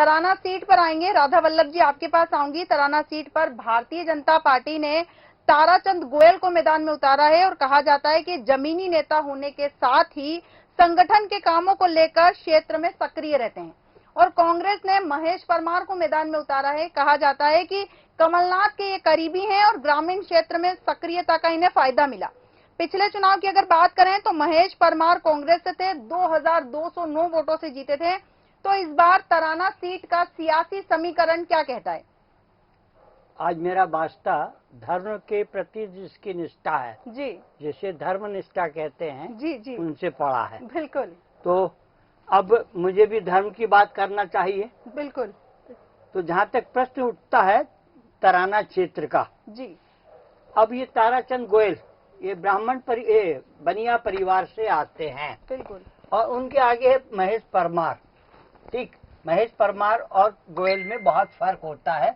तराना seat पर आएंगे। राधा वल्लभ जी, आपके पास आऊंगी। तराना सीट पर भारतीय जनता पार्टी ने ताराचंद गोयल को मैदान में उतारा है और कहा जाता है कि जमीनी नेता होने के साथ ही संगठन के कामों को लेकर क्षेत्र में सक्रिय रहते हैं। और कांग्रेस ने महेश परमार को मैदान में उतारा है। कहा जाता है कि कमलनाथ के ये करीबी हैं और ग्रामीण क्षेत्र में सक्रियता का इन्हें फायदा मिला। पिछले चुनाव की अगर बात करें तो महेश परमार कांग्रेस से थे, 2209 वोटों से जीते थे। तो इस बार तराना सीट का सियासी समीकरण क्या कहता है? आज मेरा वास्ता धर्म के प्रति जिसकी निष्ठा है जी, जिसे धर्म निष्ठा कहते हैं, जी जी, उनसे पड़ा है। बिल्कुल। तो अब मुझे भी धर्म की बात करना चाहिए। बिल्कुल। तो जहाँ तक प्रश्न उठता है तराना क्षेत्र का, जी, अब ये ताराचंद गोयल ये बनिया परिवार से आते हैं। बिल्कुल। और उनके आगे है महेश परमार। ठीक, महेश परमार और गोयल में बहुत फर्क होता है।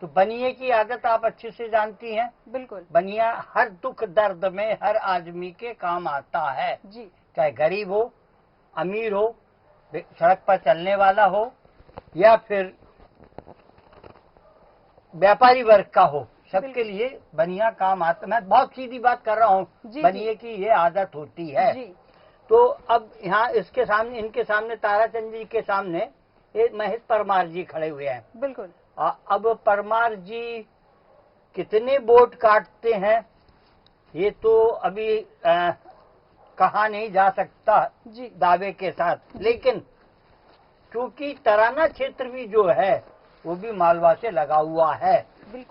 तो बनिए की आदत आप अच्छे से जानती हैं। बिल्कुल। बनिया हर दुख दर्द में हर आदमी के काम आता है, जी, चाहे गरीब हो, अमीर हो, सड़क पर चलने वाला हो या फिर व्यापारी वर्ग का हो, सबके लिए बनिया काम आता। मैं बहुत सीधी बात कर रहा हूँ, बनिए की ये आदत होती है। जी। तो अब यहाँ इसके सामने, इनके सामने, ताराचंद जी के सामने ये महेश परमार जी खड़े हुए हैं। बिल्कुल। अब परमार जी कितने वोट काटते हैं ये तो अभी कहा नहीं जा सकता जी, दावे के साथ। लेकिन क्योंकि तराना क्षेत्र भी जो है वो भी मालवा से लगा हुआ है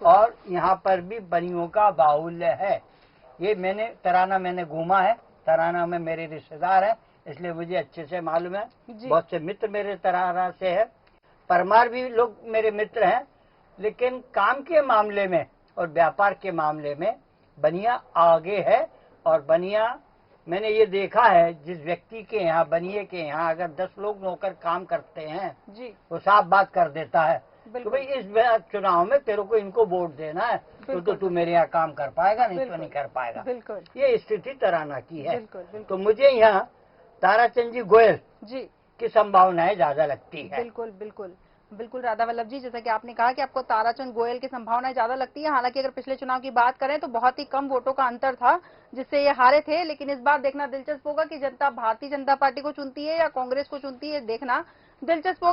और यहाँ पर भी बनियों का बाहुल्य है। ये तराना मैंने घूमा है, तराना में मेरे रिश्तेदार हैं, इसलिए मुझे अच्छे से मालूम है। बहुत से मित्र मेरे तराना से है, परमार भी लोग मेरे मित्र हैं। लेकिन काम के मामले में और व्यापार के मामले में बनिया आगे है। और बनिया, मैंने ये देखा है, जिस व्यक्ति के यहाँ, बनिए के यहाँ अगर 10 लोग नौकर काम करते हैं जी, वो साफ बात कर देता है कि भाई इस चुनाव में तेरे को इनको वोट देना है, तो तू मेरे यहाँ काम कर पाएगा, नहीं तो नहीं कर पाएगा। बिल्कुल, ये स्थिति तराना की है। तो मुझे यहाँ ताराचंद जी गोयल जी की संभावनाएं ज्यादा लगती है। बिल्कुल बिल्कुल बिल्कुल। राधा वल्लभ जी, जैसा कि आपने कहा कि आपको ताराचंद गोयल की संभावनाएं ज्यादा लगती है। हालांकि अगर पिछले चुनाव की बात करें तो बहुत ही कम वोटों का अंतर था जिससे ये हारे थे। लेकिन इस बार देखना दिलचस्प होगा कि जनता भारतीय जनता पार्टी को चुनती है या कांग्रेस को चुनती है, देखना दिलचस्प होगा।